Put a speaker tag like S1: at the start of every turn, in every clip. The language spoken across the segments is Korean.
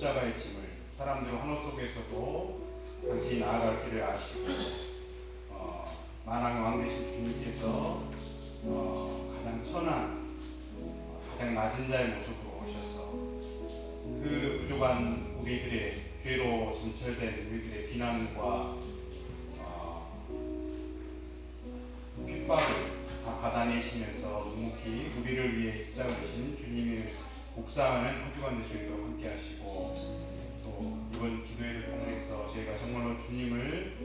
S1: 십자가의 짐을 사람들 환호 속에서도 당신이 나아갈 길을 아시고 만왕의 왕 되신 주님께서 가장 천한 가장 낮은 자의 모습으로 오셔서 그 부족한 우리들의 죄로 점철된 우리들의 비난과 핍박을 다 받아내시면서 묵묵히 우리를 위해 십자가 되신 주님의 묵상하는 한 주간 될 수 있도록 함께 하시고, 또 이번 기도회를 통해서 저희가 정말로 주님을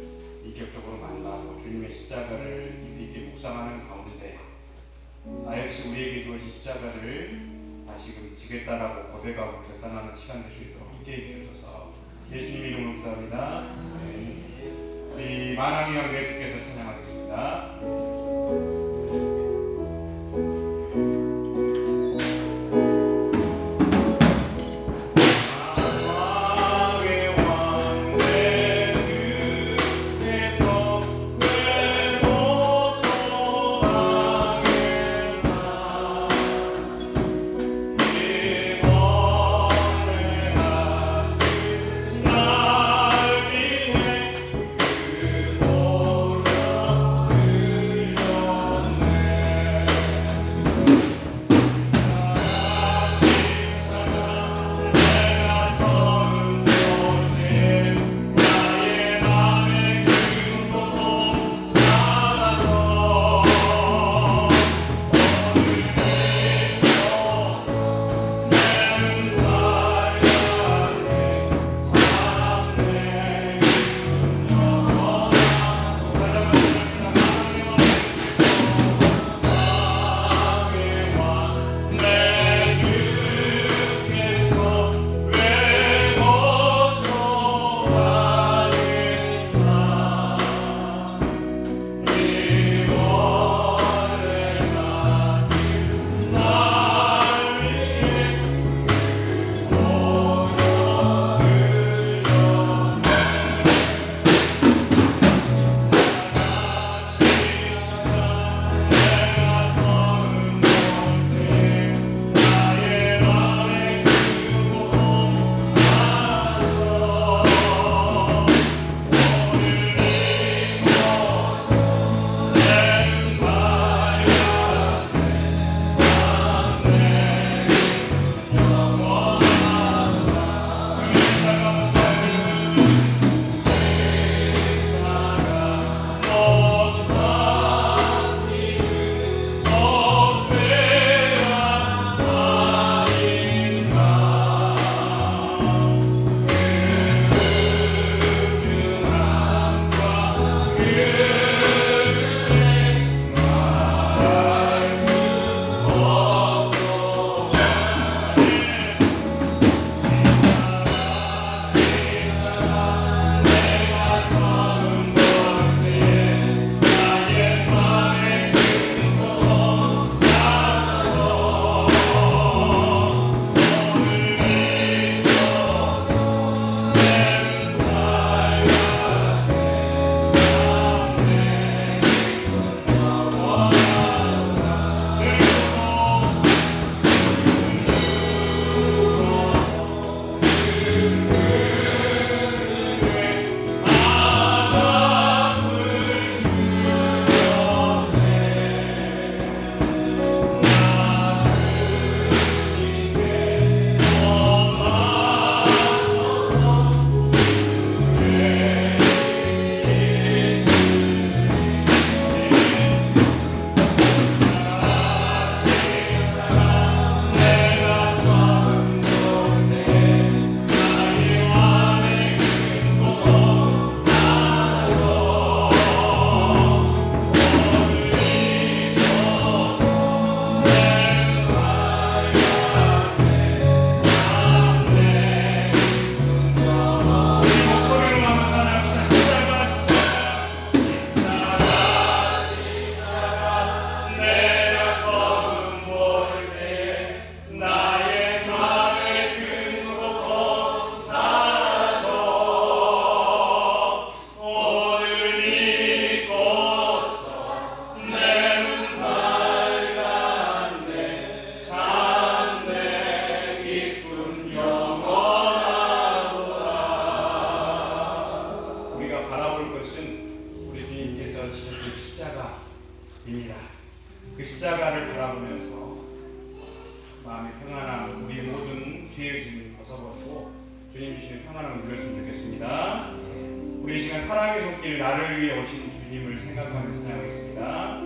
S1: 인격적으로 만나고 주님의 십자가를 깊이 있게 묵상하는 가운데 나 역시 우리에게 주어진 십자가를 다시금 지겠다라고 고백하고 결단하는 시간 될 수 있도록 함께 해주셔서 예수님 이름으로 기도합니다. 우리 만왕의 왕 예수께서 찬양하겠습니다. 주님 주시는 평안함을 누렸으면 좋겠습니다. 우리 이 시간 사랑의 손길 나를 위해 오신 주님을 생각하면서 찬양하겠습니다.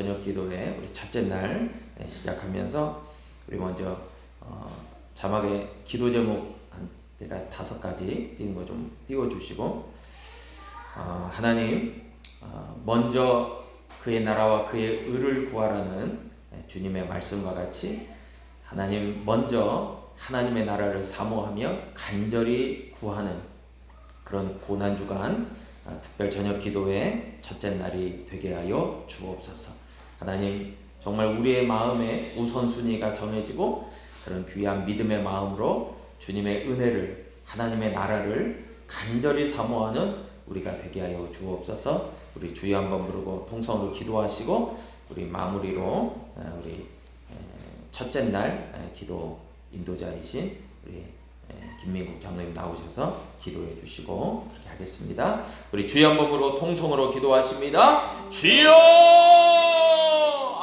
S2: 저녁 기도회 우리 첫째 날 시작하면서 우리 먼저 자막에 기도 제목 한 5가지 띄운 거 좀 띄워주시고, 하나님 먼저 그의 나라와 그의 의를 구하라는 주님의 말씀과 같이 하나님 먼저 하나님의 나라를 사모하며 간절히 구하는 그런 고난주간 특별 저녁 기도회 첫째 날이 되게 하여 주옵소서. 하나님 정말 우리의 마음에 우선순위가 정해지고 그런 귀한 믿음의 마음으로 주님의 은혜를, 하나님의 나라를 간절히 사모하는 우리가 되게 하여 주옵소서. 우리 주여 한번 부르고 통성으로 기도하시고 우리 마무리로 우리 첫째 날 기도 인도자이신 우리 김민국 장로님 나오셔서 기도해 주시고 그렇게 하겠습니다. 우리 주여 한번 부르고 통성으로 기도하십니다. 주여!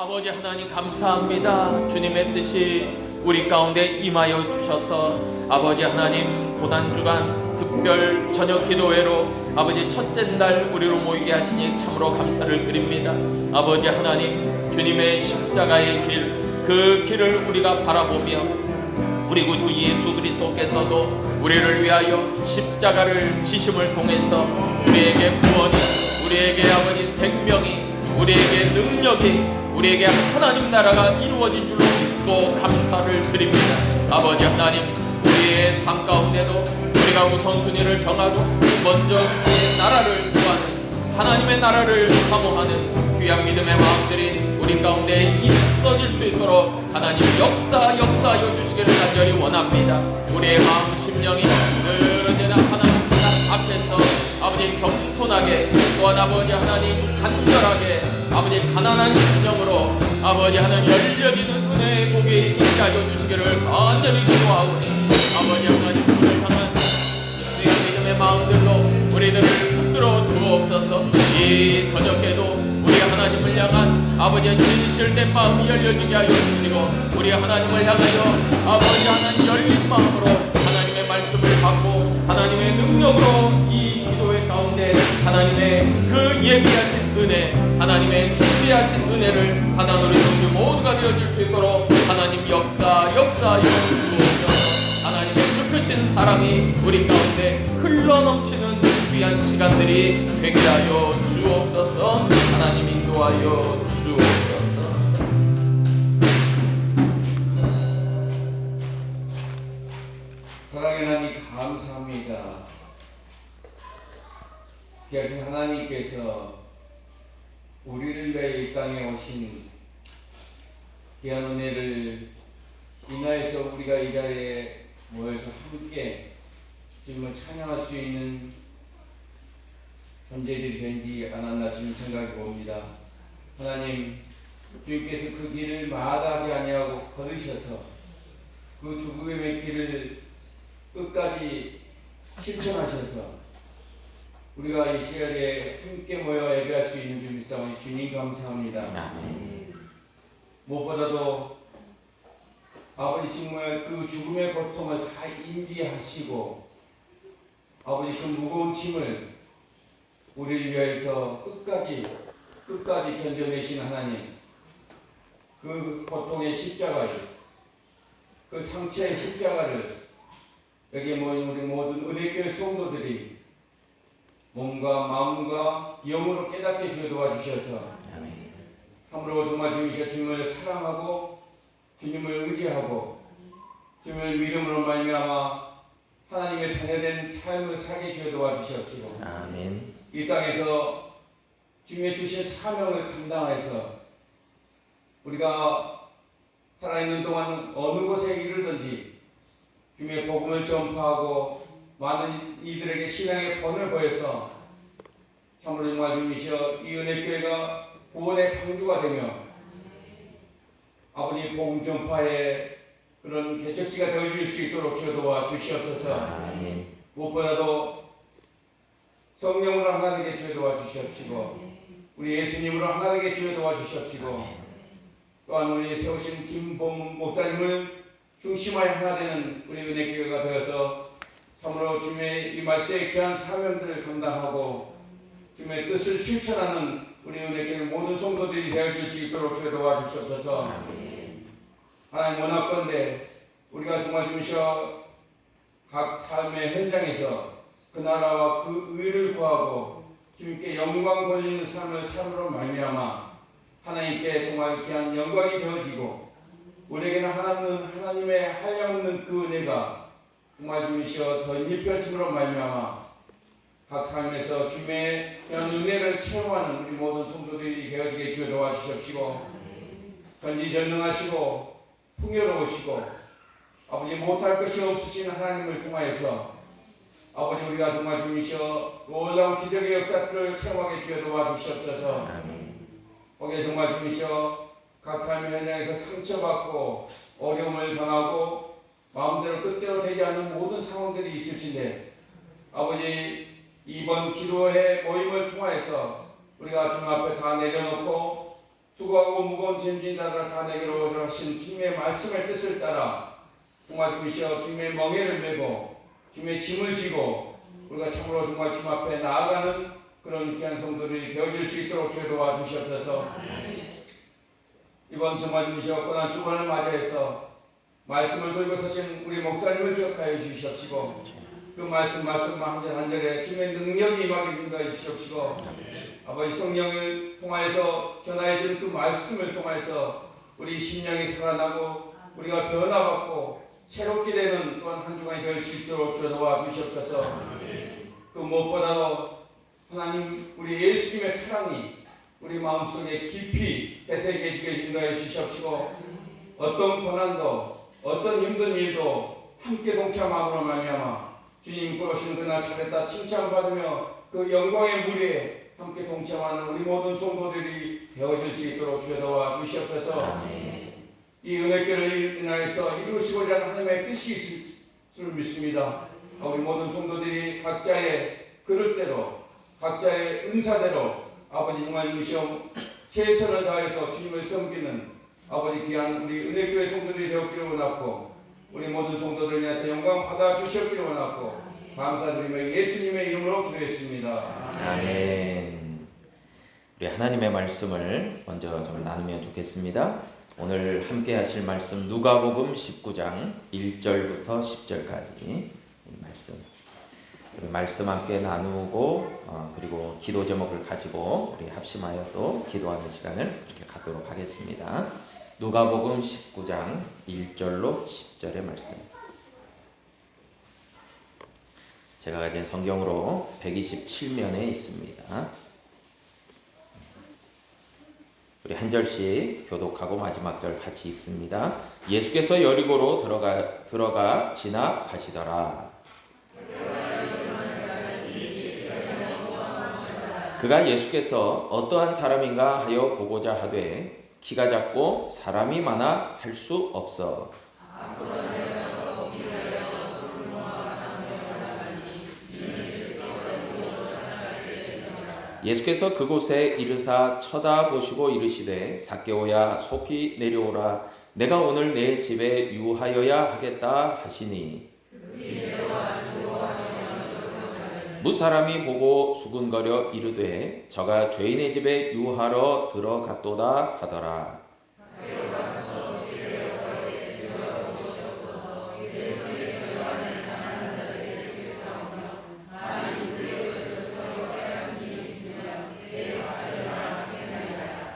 S2: 아버지 하나님 감사합니다. 주님의 뜻이 우리 가운데 임하여 주셔서 아버지 하나님 고난주간 특별 저녁 기도회로 아버지 첫째 날 우리로 모이게 하시니 참으로 감사를 드립니다. 아버지 하나님 주님의 십자가의 길, 그 길을 우리가 바라보며 우리 구주 예수 그리스도께서도 우리를 위하여 십자가를 지심을 통해서 우리에게 구원이, 우리에게 아버지 생명이, 우리에게 능력이, 우리에게 하나님 나라가 이루어진 줄로 믿고 감사를 드립니다. 아버지 하나님 우리의 삶 가운데도 우리가 우선순위를 정하고 먼저 그의 나라를 구하는, 하나님의 나라를 사모하는 귀한 믿음의 마음들이 우리 가운데 있어질 수 있도록 하나님 역사하여 주시기를 간절히 원합니다. 우리의 마음 심령이 늘 언제나 하나님 앞에서 아버지 겸손하게, 또한 아버지 하나님 간절하게, 아버지 가난한 심령으로 아버지 하나님 열려 있는 은혜의 복이 있게 하여 주시기를 간절히 기도하오니 아버지 하나님 주를 향한 귀한 믿음의 마음들로 우리들을 붙들어 주옵소서. 이 저녁에도 우리 하나님을 향한 아버지의 진실된 마음이 열려지게 하여 주시고 우리 하나님을 향하여 아버지 하나님 열린 마음으로 하나님의 말씀을 받고 하나님의 능력으로 이 기도회 가운데 하나님의 그 예비하신 은혜, 하나님의 준비하신 은혜를 하나님으로 우리 모두가 되어질 수 있도록 하나님 역사하여 주옵소서. 하나님의 그 크신 사랑이 우리 가운데 흘러넘치는 귀한 시간들이 되게 하여 주옵소서. 하나님 인도하여 주옵소서.
S3: 사랑의 하나님 감사합니다. 귀하신 하나님께서 우리를 위하여 이 땅에 오신 귀한 은혜를 인하여서 우리가 이 자리에 모여서 함께 주님을 찬양할 수 있는 존재들이 되지 않았나 지금 생각해 봅니다. 하나님, 주님께서 그 길을 마다하지 아니하고 걸으셔서 그 죽음의 길을 끝까지 실천하셔서 우리가 이 시간에 함께 모여 예배할 수 있는 줄 믿사오니 주님 감사합니다. 무엇보다도 아버지 정말 그 죽음의 고통을 다 인지하시고 아버지 그 무거운 짐을 우리를 위해서 끝까지 견뎌내신 하나님, 그 고통의 십자가를, 그 상처의 십자가를 여기에 모인 우리 모든 은혜교회 성도들이 몸과 마음과 영으로 깨닫게 주여 도와주셔서 참으로 정말 주님을 사랑하고 주님을 의지하고 주님을 믿음으로 말미암아 하나님의 자녀된 삶을 살게 주여 도와주시옵시고
S2: 아멘.
S3: 이 땅에서 주님의 주신 사명을 감당해서 우리가 살아있는 동안 어느 곳에 이르든지 주님의 복음을 전파하고 많은 이들에게 신앙의 본을 보여서 참으로 정말 주님이셔 이 은혜교회가 구원의 방주가 되며 아버님 복음 전파의 그런 개척지가 되어줄 수 있도록 주여 도와주시옵소서.
S2: 아멘.
S3: 무엇보다도 성령으로 하나 되게 주여 도와주시옵시고 우리 예수님으로 하나 되게 주여 도와주시옵시고 또한 우리 세우신 김봉 목사님을 중심하여 하나 되는 우리 은혜교회가 되어서 참으로 주님의 이 말씀의 귀한 사명들을 감당하고 주님의 뜻을 실천하는 우리 은혜교회 모든 성도들이 되어질 수 있도록 주여 도와주시옵소서. 하나님 원하건대 우리가 정말 주님이셔 각 삶의 현장에서 그 나라와 그 의를 구하고 주님께 영광 돌리는 삶을 삶으로 말미암아 하나님께 정말 귀한 영광이 되어지고 우리에게는 하나님의 한량없는 그 은혜가 정말 주님이시여 더 입혀짐으로 말미암아 각 삶에서 주님의 귀한 은혜를 체험하는 우리 모든 성도들이 되어지게 주여 도와주시옵시고 전지전능하시고 풍요로우시고 아버지 못할 것이 없으신 하나님을 통하여서 아버지 우리가 정말 주님이시여 놀라운 기적의 역사들을 체험하게 주여 도와주시옵소서. 거기에 정말 주님이시여 각 삶의 현장에서 상처받고 어려움을 당하고 마음대로 뜻대로 되지 않는 모든 상황들이 있을진데 아버지 이번 기도회 모임을 통하여서 우리가 주님 앞에 다 내려놓고 수고하고 무거운 짐진 자를 다 내게로 오셔신 주님의 말씀의 뜻을 따라 정말 주님이시여 주님의 멍에를 메고 주님의 짐을 지고 우리가 참으로 정말 주님 앞에 나아가는 그런 귀한 성도들이 되어질 수 있도록 주여 도와주시옵소서. 이번 정말 주님이시여 고난 주간을 맞이해서 말씀을 들고 서신 우리 목사님을 기억하여 주시옵시고 그 말씀 한 절에 주님의 능력이 임하게 인도해 주시옵시고 아버지 성령을 통하여서 전하해 준 그 말씀을 통하여서 우리 심령이 살아나고 우리가 변화받고 새롭게 되는 또한 한 주간이 될 수 있도록 주여 도와주시옵소서. 그 무엇보다도 하나님 우리 예수님의 사랑이 우리 마음속에 깊이 배새겨지게 인도해 주시옵시고 어떤 고난도 어떤 힘든 일도 함께 동참함으로 말미암아 주님 부르신 그날 잘했다 칭찬받으며 그 영광의 무리에 함께 동참하는 우리 모든 성도들이 되어질 수 있도록 주여 도와주시옵소서. 이 은혜교를 인하여서 이루시고자 하는 하나님의 뜻이 있을 줄 믿습니다. 우리 모든 성도들이 각자의 그릇대로 각자의 은사대로 아버지 정말 미시오 최선을 다해서 주님을 섬기는 아버지 귀한 우리 은혜교회 성도들이 되었기를 원하고 우리 모든 성도들을 위해서 영광 받아 주셨기를 원하고 감사드리며 예수님의 이름으로 기도했습니다.
S2: 아멘. 우리 하나님의 말씀을 먼저 좀 나누면 좋겠습니다. 오늘 함께 하실 말씀 누가복음 19장 1절부터 10절까지 말씀 함께 나누고 그리고 기도 제목을 가지고 우리 합심하여 또 기도하는 시간을 그렇게 갖도록 하겠습니다. 누가복음 19장 1절로 10절의 말씀. 제가 가진 성경으로 127면에 있습니다. 우리 한 절씩 교독하고 마지막 절 같이 읽습니다. 예수께서 여리고로 들어가 지나가시더라. 그가 예수께서 어떠한 사람인가 하여 보고자 하되 키가 작고 사람이 많아 할 수 없어 예수께서 그곳에 이르사 쳐다보시고 이르시되 삭개오야 속히 내려오라 내가 오늘 내 집에 유하여야 하겠다 하시니 무사람이 보고 수군거려 이르되 저가 죄인의 집에 유하러 들어갔도다 하더라.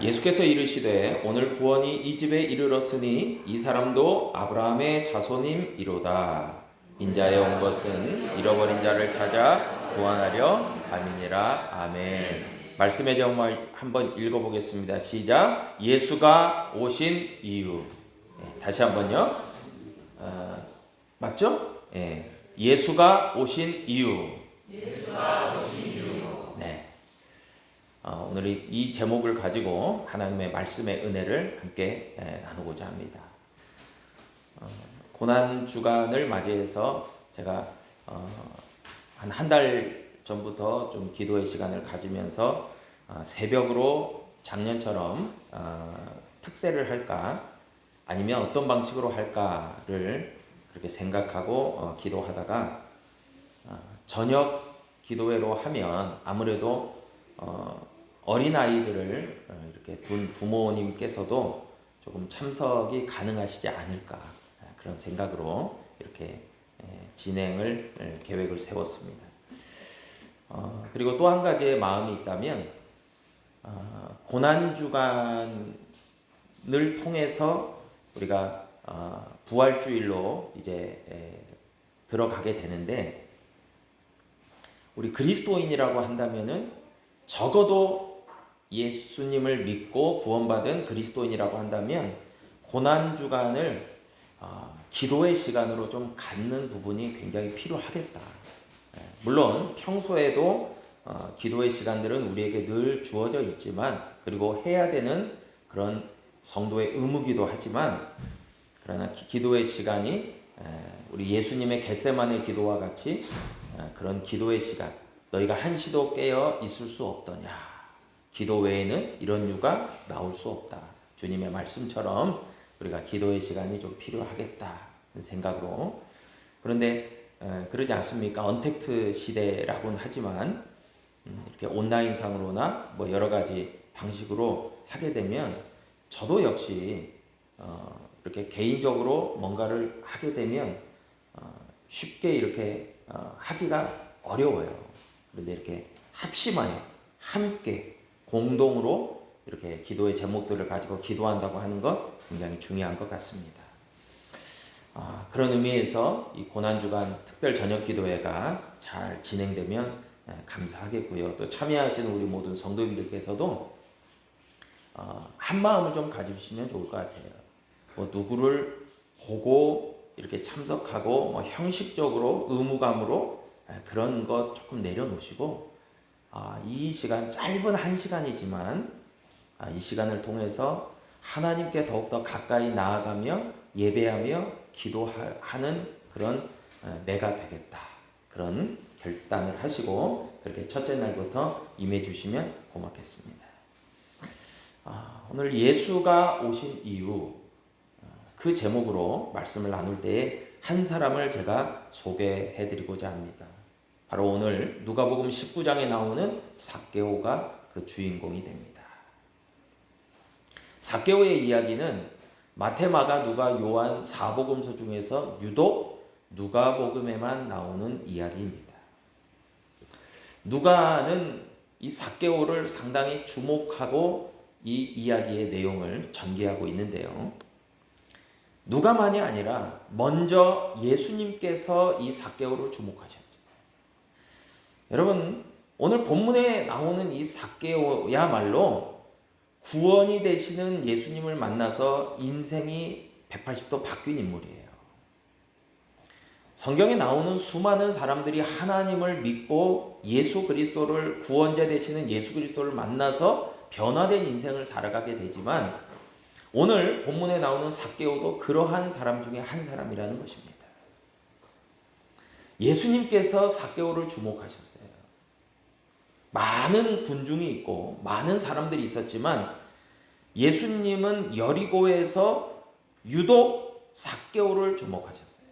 S2: 예수께서 이르시되 오늘 구원이 이 집에 이르렀으니 이 사람도 아브라함의 자손임이로다. 인자에 온 것은 잃어버린 자를 찾아 구원하려 함이니라. 아멘. 말씀의 제목을 한번 읽어보겠습니다. 시작. 예수가 오신 이유. 다시 한번요. 맞죠? 예수가 오신 이유. 네. 오늘 이 제목을 가지고 하나님의 말씀의 은혜를 함께 나누고자 합니다. 고난 주간을 맞이해서 제가 한 달 전부터 좀 기도의 시간을 가지면서 새벽으로 작년처럼 특세를 할까 아니면 어떤 방식으로 할까를 그렇게 생각하고 기도하다가 저녁 기도회로 하면 아무래도 어린 아이들을 이렇게 둔 부모님께서도 조금 참석이 가능하시지 않을까 그런 생각으로 이렇게 진행을 계획을 세웠습니다. 그리고 또 한 가지의 마음이 있다면 고난 주간을 통해서 우리가 부활주일로 이제 들어가게 되는데 우리 그리스도인이라고 한다면은 적어도 예수님을 믿고 구원받은 그리스도인이라고 한다면 고난 주간을 기도의 시간으로 좀 갖는 부분이 굉장히 필요하겠다. 물론 평소에도 기도의 시간들은 우리에게 늘 주어져 있지만 그리고 해야 되는 그런 성도의 의무기도 하지만 그러나 기도의 시간이 우리 예수님의 겟세마네 기도와 같이 그런 기도의 시간 너희가 한시도 깨어 있을 수 없더냐 기도 외에는 이런 유가 나올 수 없다. 주님의 말씀처럼 우리가 기도의 시간이 좀 필요하겠다는 생각으로 그런데 그러지 않습니까? 언택트 시대라고는 하지만 이렇게 온라인상으로나 뭐 여러 가지 방식으로 하게 되면 저도 역시 이렇게 개인적으로 뭔가를 하게 되면 쉽게 이렇게 하기가 어려워요. 그런데 이렇게 합심하여 함께 공동으로 이렇게 기도의 제목들을 가지고 기도한다고 하는 것 굉장히 중요한 것 같습니다. 그런 의미에서 이 고난주간 특별 저녁 기도회가 잘 진행되면 감사하겠고요. 또 참여하시는 우리 모든 성도님들께서도 한 마음을 좀 가지시면 좋을 것 같아요. 뭐 누구를 보고 이렇게 참석하고 뭐 형식적으로 의무감으로 그런 것 조금 내려놓으시고 이 시간 짧은 한 시간이지만 이 시간을 통해서 하나님께 더욱더 가까이 나아가며 예배하며 기도하는 그런 내가 되겠다. 그런 결단을 하시고 그렇게 첫째 날부터 임해 주시면 고맙겠습니다. 오늘 예수가 오신 이유 그 제목으로 말씀을 나눌 때에 한 사람을 제가 소개해 드리고자 합니다. 바로 오늘 누가복음 19장에 나오는 삭개오가 그 주인공이 됩니다. 삭개오의 이야기는 마태, 마가, 누가, 요한 4복음서 중에서 유독 누가복음에만 나오는 이야기입니다. 누가는 이 삭개오를 상당히 주목하고 이 이야기의 내용을 전개하고 있는데요. 누가만이 아니라 먼저 예수님께서 이 삭개오를 주목하셨죠. 여러분 오늘 본문에 나오는 이 삭개오야말로 구원이 되시는 예수님을 만나서 인생이 180도 바뀐 인물이에요. 성경에 나오는 수많은 사람들이 하나님을 믿고 예수 그리스도를 구원자 되시는 예수 그리스도를 만나서 변화된 인생을 살아가게 되지만 오늘 본문에 나오는 삭개오도 그러한 사람 중에 한 사람이라는 것입니다. 예수님께서 삭개오를 주목하셨어요. 많은 군중이 있고 많은 사람들이 있었지만 예수님은 여리고에서 유독 삭개오를 주목하셨어요.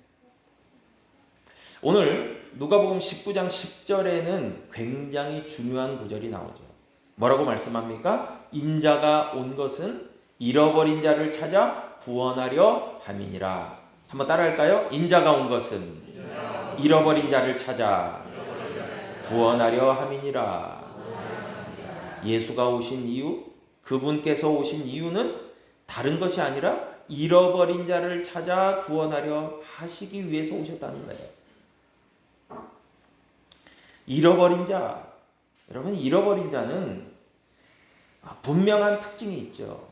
S2: 오늘 누가복음 19장 10절에는 굉장히 중요한 구절이 나오죠. 뭐라고 말씀합니까? 인자가 온 것은 잃어버린 자를 찾아 구원하려 함이니라. 한번 따라할까요? 인자가 온 것은 잃어버린 자를 찾아 구원하려 함이니라. 예수가 오신 이유, 그분께서 오신 이유는 다른 것이 아니라 잃어버린 자를 찾아 구원하려 하시기 위해서 오셨다는 거예요. 잃어버린 자, 여러분 잃어버린 자는 분명한 특징이 있죠.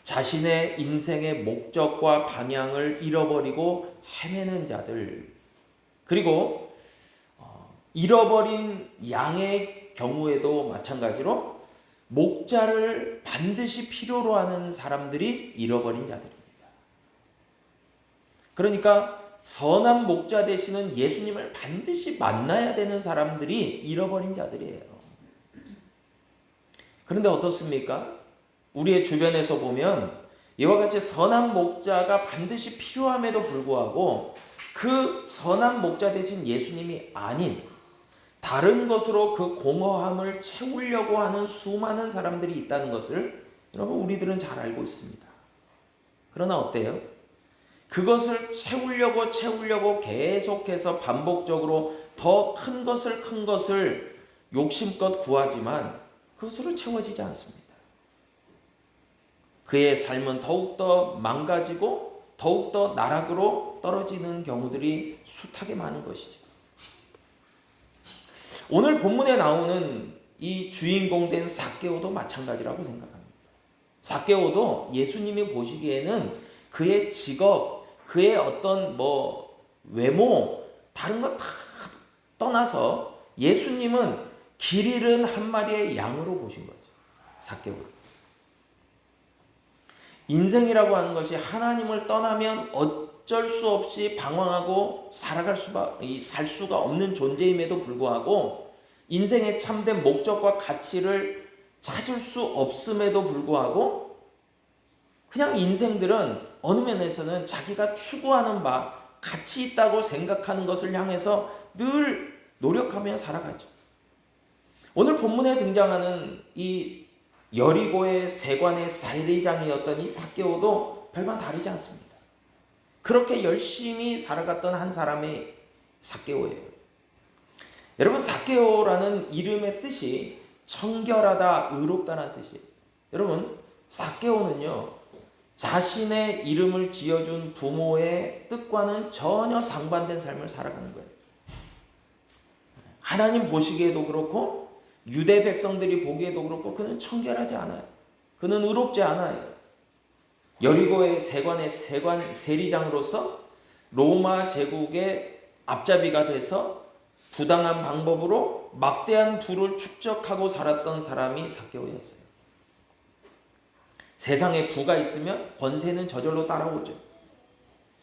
S2: 자신의 인생의 목적과 방향을 잃어버리고 헤매는 자들, 그리고 잃어버린 양의 경우에도 마찬가지로 목자를 반드시 필요로 하는 사람들이 잃어버린 자들입니다. 그러니까 선한 목자 되시는 예수님을 반드시 만나야 되는 사람들이 잃어버린 자들이에요. 그런데 어떻습니까? 우리의 주변에서 보면 이와 같이 선한 목자가 반드시 필요함에도 불구하고 그 선한 목자 되신 예수님이 아닌 다른 것으로 그 공허함을 채우려고 하는 수많은 사람들이 있다는 것을 여러분 우리들은 잘 알고 있습니다. 그러나 어때요? 그것을 채우려고 계속해서 반복적으로 더 큰 것을 욕심껏 구하지만 그것으로 채워지지 않습니다. 그의 삶은 더욱더 망가지고 더욱더 나락으로 떨어지는 경우들이 숱하게 많은 것이죠. 오늘 본문에 나오는 이 주인공 된 삭개오도 마찬가지라고 생각합니다. 삭개오도 예수님이 보시기에는 그의 직업, 그의 어떤 외모, 다른 것 다 떠나서 예수님은 길 잃은 한 마리의 양으로 보신 거죠. 삭개오를. 인생이라고 하는 것이 하나님을 떠나면 어쩔 수 없이 방황하고 살 수가 없는 존재임에도 불구하고 인생의 참된 목적과 가치를 찾을 수 없음에도 불구하고 그냥 인생들은 어느 면에서는 자기가 추구하는 바, 가치 있다고 생각하는 것을 향해서 늘 노력하며 살아가죠. 오늘 본문에 등장하는 이 여리고의 세관의 세리장이었던 이 삭개오도 별반 다르지 않습니다. 그렇게 열심히 살아갔던 한 사람의 삭개오예요. 여러분, 삭개오라는 이름의 뜻이 청결하다, 의롭다는 뜻이에요. 여러분, 삭개오는요, 자신의 이름을 지어준 부모의 뜻과는 전혀 상반된 삶을 살아가는 거예요. 하나님 보시기에도 그렇고 유대 백성들이 보기에도 그렇고 그는 청결하지 않아요. 그는 의롭지 않아요. 여리고의 세관의 세리장으로서 로마 제국의 앞잡이가 돼서 부당한 방법으로 막대한 부를 축적하고 살았던 사람이 삭개오였어요. 세상에 부가 있으면 권세는 저절로 따라오죠.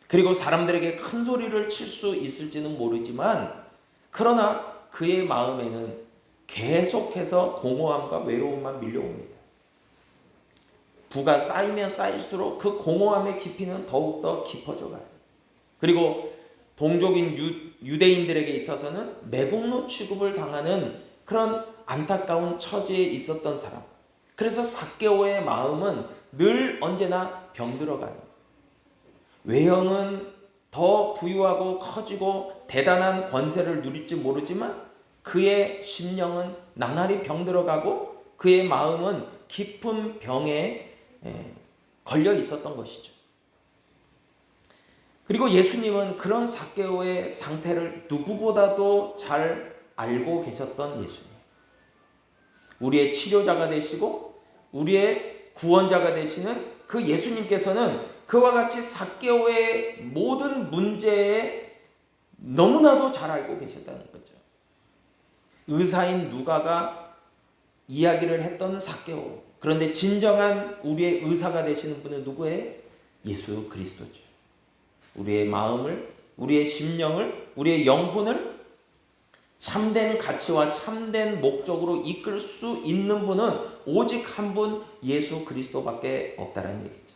S2: 그리고 사람들에게 큰 소리를 칠 수 있을지는 모르지만 그러나 그의 마음에는 계속해서 공허함과 외로움만 밀려옵니다. 부가 쌓이면 쌓일수록 그 공허함의 깊이는 더욱더 깊어져 가요. 그리고 동족인 유대인들에게 있어서는 매국노 취급을 당하는 그런 안타까운 처지에 있었던 사람. 그래서 삭개오의 마음은 늘 언제나 병들어가요. 외형은 더 부유하고 커지고 대단한 권세를 누릴지 모르지만 그의 심령은 나날이 병들어가고 그의 마음은 깊은 병에 걸려 있었던 것이죠. 그리고 예수님은 그런 삭개오의 상태를 누구보다도 잘 알고 계셨던 예수님. 우리의 치료자가 되시고 우리의 구원자가 되시는 그 예수님께서는 그와 같이 삭개오의 모든 문제에 너무나도 잘 알고 계셨다는 거죠. 의사인 누가가 이야기를 했던 삭개오. 그런데 진정한 우리의 의사가 되시는 분은 누구예요? 예수 그리스도죠. 우리의 마음을, 우리의 심령을, 우리의 영혼을 참된 가치와 참된 목적으로 이끌 수 있는 분은 오직 한 분 예수 그리스도밖에 없다라는 얘기죠.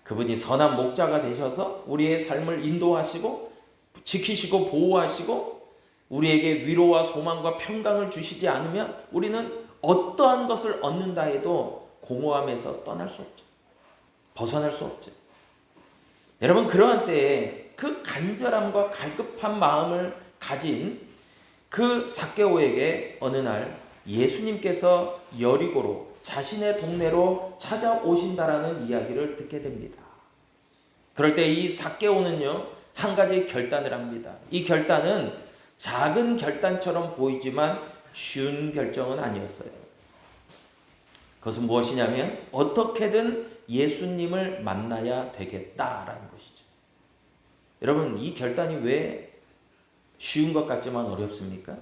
S2: 그분이 선한 목자가 되셔서 우리의 삶을 인도하시고 지키시고 보호하시고 우리에게 위로와 소망과 평강을 주시지 않으면 우리는 어떠한 것을 얻는다 해도 공허함에서 떠날 수 없죠. 벗어날 수 없죠. 여러분, 그러한 때에 그 간절함과 갈급한 마음을 가진 그 삭개오에게 어느 날 예수님께서 여리고로 자신의 동네로 찾아오신다라는 이야기를 듣게 됩니다. 그럴 때 이 삭개오는요, 한 가지 결단을 합니다. 이 결단은 작은 결단처럼 보이지만 쉬운 결정은 아니었어요. 그것은 무엇이냐면 어떻게든 예수님을 만나야 되겠다라는 것이죠. 여러분, 이 결단이 왜 쉬운 것 같지만 어렵습니까?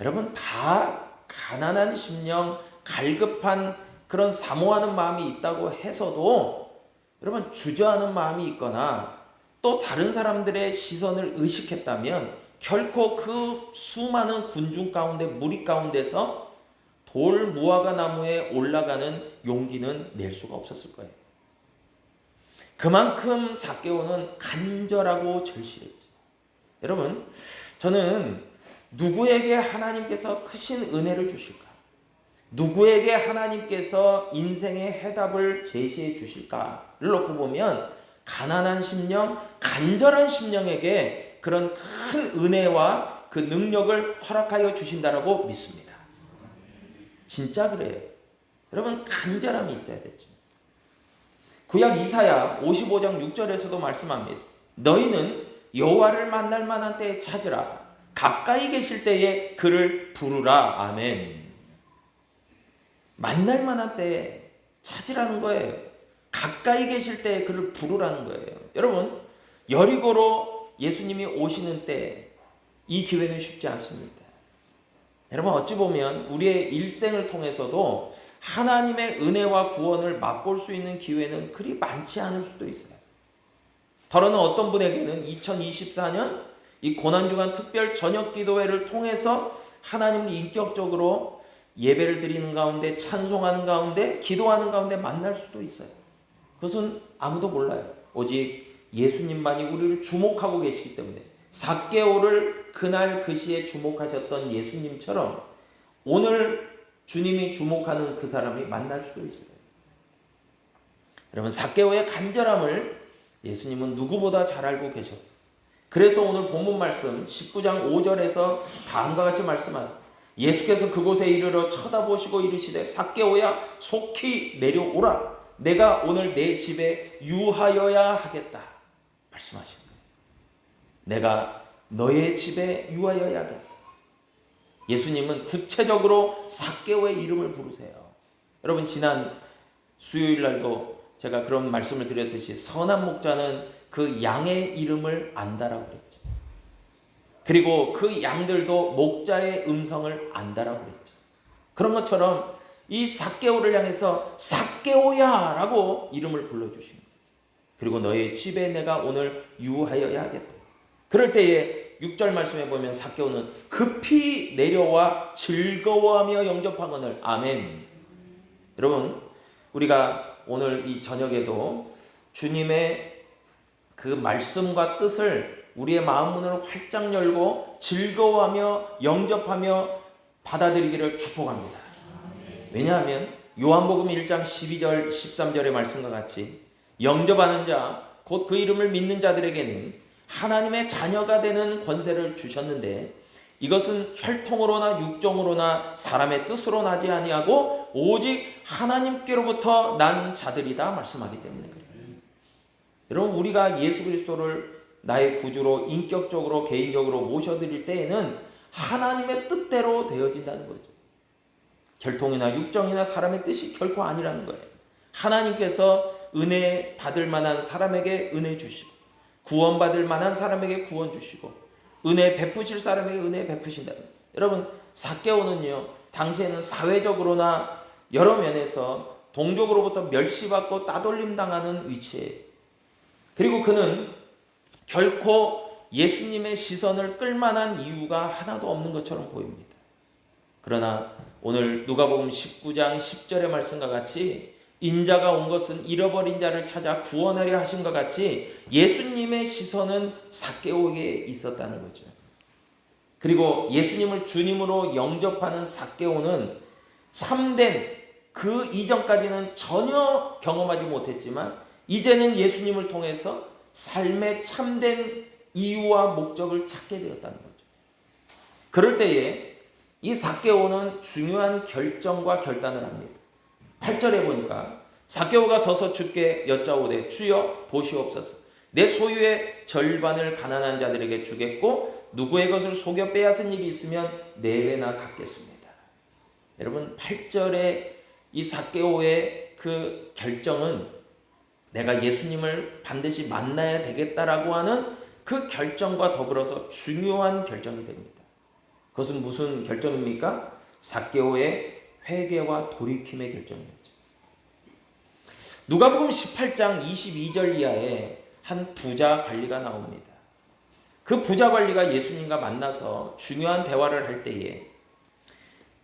S2: 여러분, 다 가난한 심령, 갈급한 그런 사모하는 마음이 있다고 해서도 여러분, 주저하는 마음이 있거나 또 다른 사람들의 시선을 의식했다면 결코 그 수많은 군중 가운데, 무리 가운데서 돌 무화과 나무에 올라가는 용기는 낼 수가 없었을 거예요. 그만큼 삭개오는 간절하고 절실했죠. 여러분, 저는 누구에게 하나님께서 크신 은혜를 주실까? 누구에게 하나님께서 인생의 해답을 제시해 주실까를 놓고 보면 가난한 심령, 간절한 심령에게 그런 큰 은혜와 그 능력을 허락하여 주신다라고 믿습니다. 진짜 그래요. 여러분, 간절함이 있어야 되죠. 구약 이사야 55장 6절에서도 말씀합니다. 너희는 여호와를 만날 만한 때에 찾으라. 가까이 계실 때에 그를 부르라. 아멘. 만날 만한 때에 찾으라는 거예요. 가까이 계실 때에 그를 부르라는 거예요. 여러분, 여리고로 예수님이 오시는 때 이 기회는 쉽지 않습니다. 여러분, 어찌 보면 우리의 일생을 통해서도 하나님의 은혜와 구원을 맛볼 수 있는 기회는 그리 많지 않을 수도 있어요. 더러는 어떤 분에게는 2024년 이 고난주간 특별 저녁 기도회를 통해서 하나님을 인격적으로 예배를 드리는 가운데, 찬송하는 가운데, 기도하는 가운데 만날 수도 있어요. 그것은 아무도 몰라요. 오직 예수님만이 우리를 주목하고 계시기 때문에 삭개오를 그날 그 시에 주목하셨던 예수님처럼 오늘 주님이 주목하는 그 사람이 만날 수도 있어요. 여러분, 삭개오의 간절함을 예수님은 누구보다 잘 알고 계셨어요. 그래서 오늘 본문 말씀 19장 5절에서 다음과 같이 말씀하세요. 예수께서 그곳에 이르러 쳐다보시고 이르시되 삭개오야 속히 내려오라. 내가 오늘 내 집에 유하여야 하겠다. 말씀하신 거예요. 내가 너의 집에 유하여야 하겠다. 예수님은 구체적으로 삭개오의 이름을 부르세요. 여러분, 지난 수요일 날도 제가 그런 말씀을 드렸듯이 선한 목자는 그 양의 이름을 안다라고 그랬죠. 그리고 그 양들도 목자의 음성을 안다라고 그랬죠. 그런 것처럼 이 삭개오를 향해서 삭개오야 라고 이름을 불러주시는 거죠. 그리고 너의 집에 내가 오늘 유하여야 하겠다. 그럴 때에 6절 말씀에 보면 삭개오는 급히 내려와 즐거워하며 영접하거늘. 아멘. 여러분, 우리가 오늘 이 저녁에도 주님의 그 말씀과 뜻을 우리의 마음 문을 활짝 열고 즐거워하며 영접하며 받아들이기를 축복합니다. 왜냐하면 요한복음 1장 12절 13절의 말씀과 같이 영접하는 자, 곧 그 이름을 믿는 자들에게는 하나님의 자녀가 되는 권세를 주셨는데 이것은 혈통으로나 육정으로나 사람의 뜻으로 나지 아니하고 오직 하나님께로부터 난 자들이다 말씀하기 때문에 그래요. 여러분, 우리가 예수 그리스도를 나의 구주로 인격적으로 개인적으로 모셔드릴 때에는 하나님의 뜻대로 되어진다는 거죠. 혈통이나 육정이나 사람의 뜻이 결코 아니라는 거예요. 하나님께서 은혜 받을 만한 사람에게 은혜 주시고 구원받을 만한 사람에게 구원 주시고 은혜 베푸실 사람에게 은혜 베푸신다. 여러분, 삭개오는요 당시에는 사회적으로나 여러 면에서 동족으로부터 멸시받고 따돌림 당하는 위치에, 그리고 그는 결코 예수님의 시선을 끌만한 이유가 하나도 없는 것처럼 보입니다. 그러나 오늘 누가복음 19장 10절의 말씀과 같이 인자가 온 것은 잃어버린 자를 찾아 구원하려 하심과 같이 예수님의 시선은 삭개오에게 있었다는 거죠. 그리고 예수님을 주님으로 영접하는 삭개오는 참된, 그 이전까지는 전혀 경험하지 못했지만 이제는 예수님을 통해서 삶의 참된 이유와 목적을 찾게 되었다는 거죠. 그럴 때에 이 삭개오는 중요한 결정과 결단을 합니다. 8절에 보니까 삭개오가 서서 주께 여짜오되 주여 보시옵소서, 내 소유의 절반을 가난한 자들에게 주겠고 누구의 것을 속여 빼앗은 일이 있으면 내외나 갚겠습니다. 여러분, 8절에 이 삭개오의 그 결정은 내가 예수님을 반드시 만나야 되겠다라고 하는 그 결정과 더불어서 중요한 결정이 됩니다. 그것은 무슨 결정입니까? 삭개오의 회개와 돌이킴의 결정이었죠. 누가복음 18장 22절 이하에 한 부자 관리가 나옵니다. 그 부자 관리가 예수님과 만나서 중요한 대화를 할 때에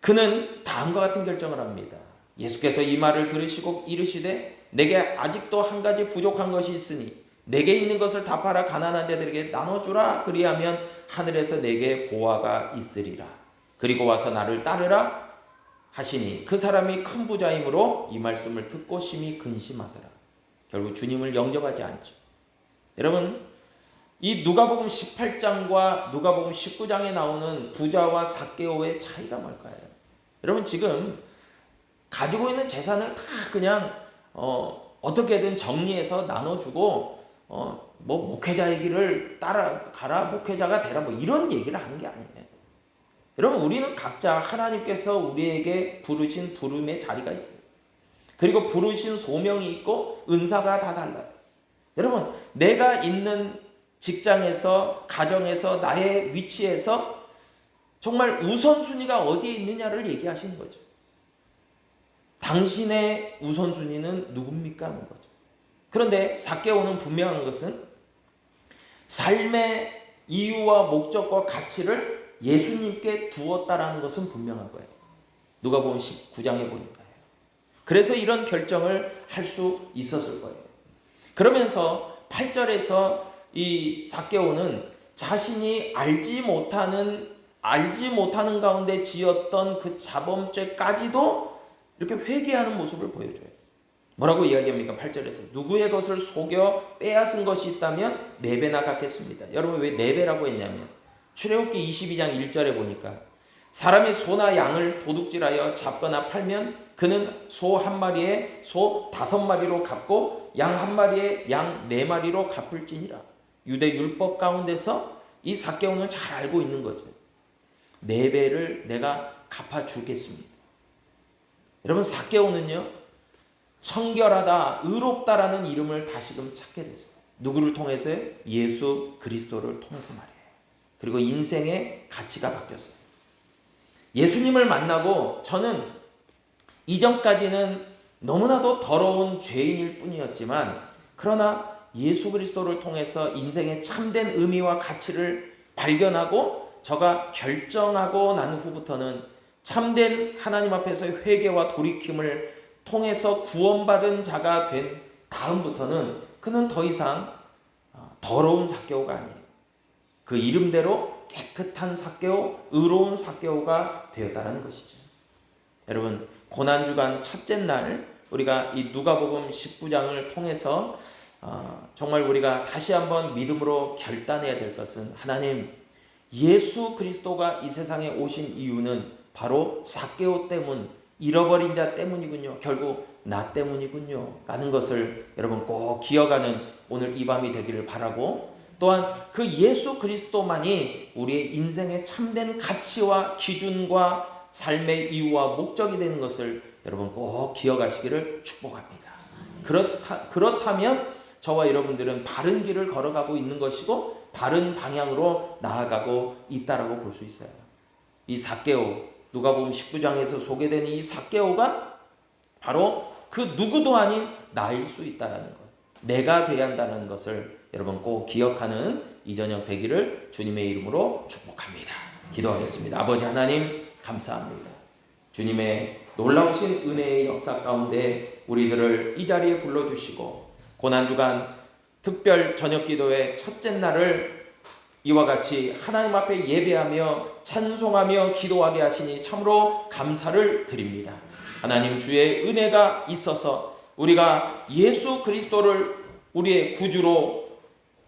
S2: 그는 다음과 같은 결정을 합니다. 예수께서 이 말을 들으시고 이르시되 내게 아직도 한 가지 부족한 것이 있으니 내게 있는 것을 다 팔아 가난한 자들에게 나눠주라. 그리하면 하늘에서 내게 보화가 있으리라. 그리고 와서 나를 따르라 하시니 그 사람이 큰 부자이므로 이 말씀을 듣고 심히 근심하더라. 결국 주님을 영접하지 않죠. 여러분, 이 누가복음 18장과 누가복음 19장에 나오는 부자와 삭개오의 차이가 뭘까요? 여러분, 지금 가지고 있는 재산을 다 그냥 어떻게든 정리해서 나눠주고 뭐 목회자의 길을 따라가라, 목회자가 되라, 뭐 이런 얘기를 하는 게 아니에요. 여러분, 우리는 각자 하나님께서 우리에게 부르신 부름의 자리가 있어요. 그리고 부르신 소명이 있고 은사가 다 달라요. 여러분, 내가 있는 직장에서, 가정에서, 나의 위치에서 정말 우선순위가 어디에 있느냐를 얘기하시는 거죠. 당신의 우선순위는 누굽니까? 하는 거죠. 그런데 삭개오는 분명한 것은 삶의 이유와 목적과 가치를 예수님께 두었다라는 것은 분명한 거예요. 누가복음 19장에 보니까요. 그래서 이런 결정을 할 수 있었을 거예요. 그러면서 8절에서 이 삭개오는 자신이 알지 못하는 가운데 지었던 그 자범죄까지도 이렇게 회개하는 모습을 보여줘요. 뭐라고 이야기합니까? 8절에서 누구의 것을 속여 빼앗은 것이 있다면 4배나 갚겠습니다. 여러분, 왜 4배라고 했냐면 출애굽기 22장 1절에 보니까 사람이 소나 양을 도둑질하여 잡거나 팔면 그는 소 한 마리에 소 5마리로 갚고 양 한 마리에 양 4마리로 갚을지니라. 유대 율법 가운데서 이 삭개오는 잘 알고 있는 거죠. 4배를 내가 갚아주겠습니다. 여러분, 삭개오는요, 청결하다, 의롭다라는 이름을 다시금 찾게 됐어요. 누구를 통해서요? 예수 그리스도를 통해서 말이에요. 그리고 인생의 가치가 바뀌었어요. 예수님을 만나고 저는 이전까지는 너무나도 더러운 죄인일 뿐이었지만, 그러나 예수 그리스도를 통해서 인생의 참된 의미와 가치를 발견하고 저가 결정하고 난 후부터는 참된 하나님 앞에서 회개와 돌이킴을 통해서 구원받은 자가 된 다음부터는 그는 더 이상 더러운 삭개오가 아니에요. 그 이름대로 깨끗한 삭개오, 의로운 삭개오가 되었다는 것이죠. 여러분, 고난주간 첫째 날 우리가 이 누가복음 19장을 통해서 정말 우리가 다시 한번 믿음으로 결단해야 될 것은, 하나님, 예수 그리스도가 이 세상에 오신 이유는 바로 삭개오 때문, 잃어버린 자 때문이군요. 결국 나 때문이군요. 라는 것을 여러분 꼭 기억하는 오늘 이 밤이 되기를 바라고, 또한 그 예수 그리스도만이 우리의 인생의 참된 가치와 기준과 삶의 이유와 목적이 되는 것을 여러분 꼭 기억하시기를 축복합니다. 그렇다면 저와 여러분들은 바른 길을 걸어가고 있는 것이고 바른 방향으로 나아가고 있다라고 볼 수 있어요. 이 삭개오, 누가복음 19장에서 소개되는 이 삭개오가 바로 그 누구도 아닌 나일 수 있다라는 것, 내가 되어야 한다는 것을 여러분 꼭 기억하는 이 저녁 되기를 주님의 이름으로 축복합니다. 기도하겠습니다. 아버지 하나님, 감사합니다. 주님의 놀라우신 은혜의 역사 가운데 우리들을 이 자리에 불러주시고 고난주간 특별 저녁기도의 첫째 날을 이와 같이 하나님 앞에 예배하며 찬송하며 기도하게 하시니 참으로 감사를 드립니다. 하나님, 주의 은혜가 있어서 우리가 예수 그리스도를 우리의 구주로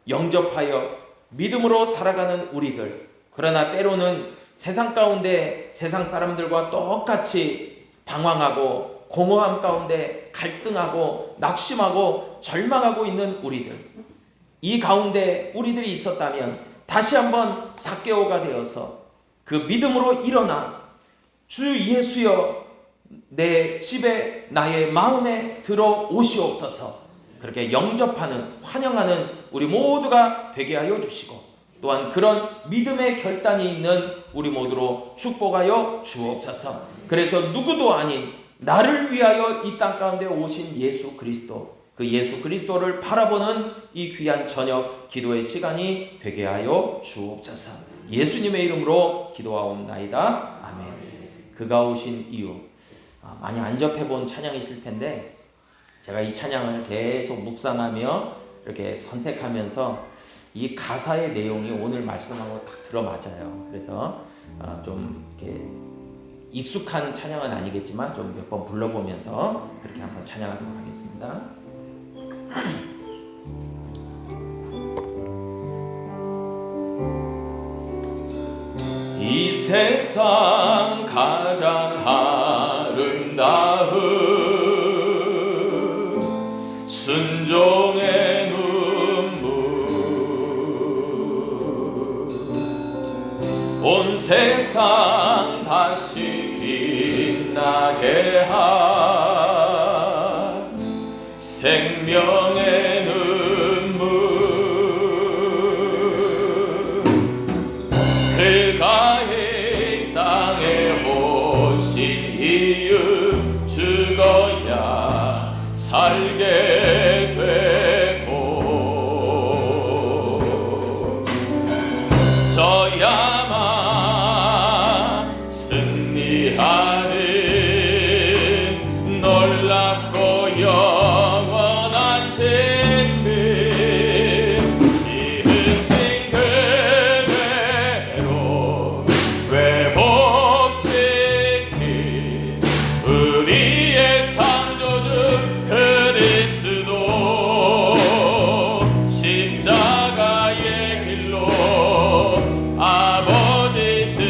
S2: 영접하여 믿음으로 살아가는 우리들, 그러나 때로는 세상 가운데 세상 사람들과 똑같이 방황하고 공허함 가운데 갈등하고 낙심하고 절망하고 있는 우리들, 이 가운데 우리들이 있었다면 다시 한번 삭개오가 되어서 그 믿음으로 일어나 주 예수여 내 집에 나의 마음에 들어오시옵소서, 그렇게 영접하는 환영하는 우리 모두가 되게 하여 주시고, 또한 그런 믿음의 결단이 있는 우리 모두로 축복하여 주옵소서. 그래서 누구도 아닌 나를 위하여 이 땅 가운데 오신 예수 그리스도, 그 예수 그리스도를 바라보는 이 귀한 저녁 기도의 시간이 되게 하여 주옵소서. 예수님의 이름으로 기도하옵나이다. 아멘. 그가 오신 이유, 많이 안 접해본 찬양이실 텐데 제가 이 찬양을 계속 묵상하며 이렇게 선택하면서 이 가사의 내용이 오늘 말씀하고 딱 들어맞아요. 그래서 좀 이렇게 익숙한 찬양은 아니겠지만 좀 몇 번 불러보면서 그렇게 한번 찬양하도록 하겠습니다. 이 세상 가장 아름다운 순종의 눈물 온 세상 다시 빛나게 한 생명의 눈물 그가 이 땅에 오신 이유 죽어야 살게 되고 저야만 승리하는 놀랍고 영원한 생명 지으신 그대로 회복시킨 우리의 창조주 그리스도 십자가의 길로 아버지 뜻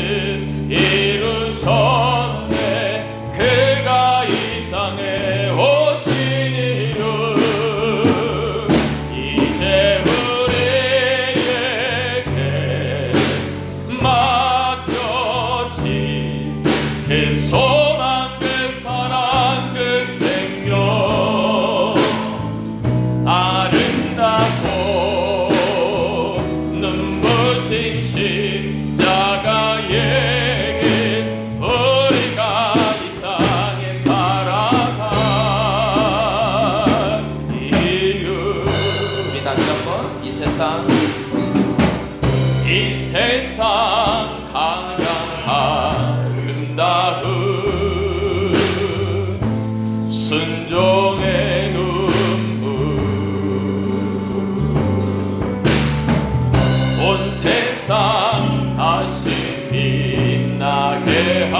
S2: 이루셨네 그가 이 땅에 오신 이유 이제 우리에게 맡겨진 그 소망 그 사랑 그 생명 아름답고 눈부신 십자가의 길 우리가 이 땅에 살아갈 이유 우리 다시 한번 이 세상 가장 아름다운 순종의 눈물 온 세상 다시 빛나게 한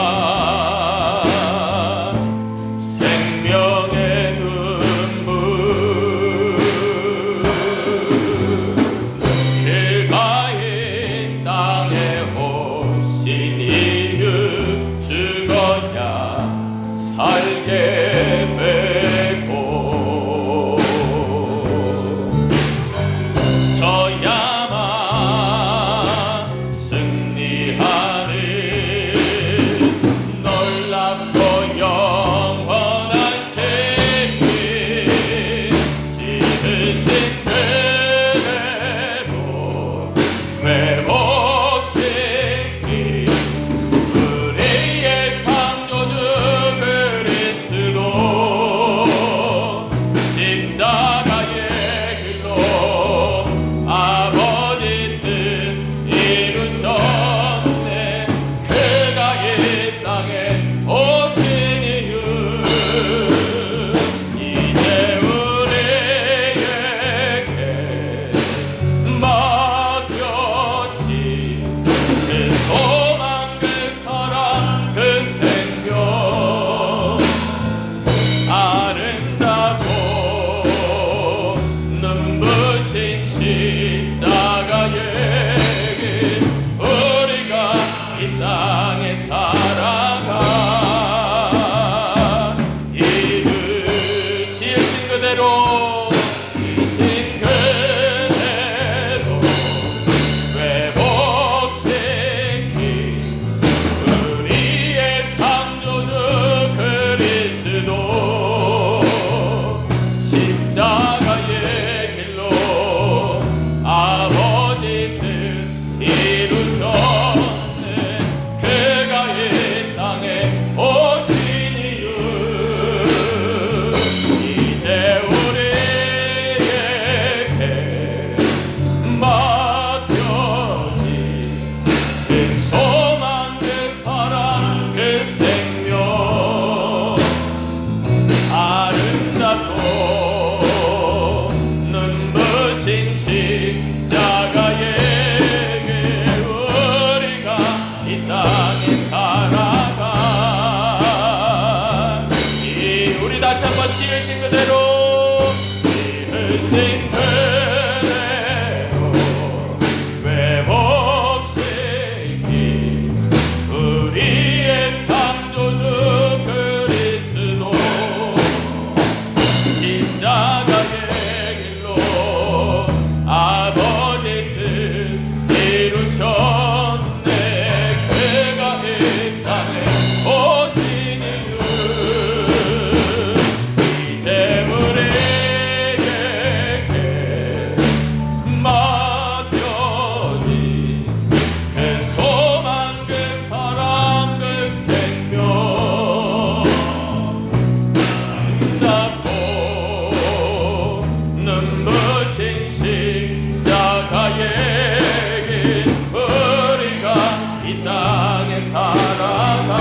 S2: 생명의 눈물 그가 이 땅에 오신 이유 죽어야 살게 되고 저야만 승리하는 이 땅에 살아가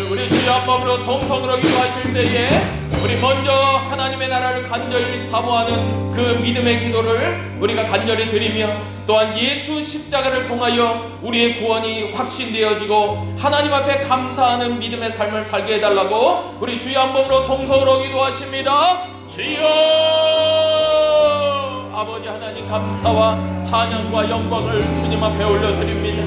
S2: 우리 주여 한 몸으로 동성으로 기도하실 때에 우리 먼저 하나님의 나라를 간절히 사모하는 그 믿음의 기도를 우리가 간절히 드리며 또한 예수 십자가를 통하여 우리의 구원이 확신되어지고 하나님 앞에 감사하는 믿음의 삶을 살게 해달라고 우리 주여 한 몸으로 동성으로 기도하십니다. 주여 아버지 하나님 감사와 찬양과 영광을 주님 앞에 올려드립니다.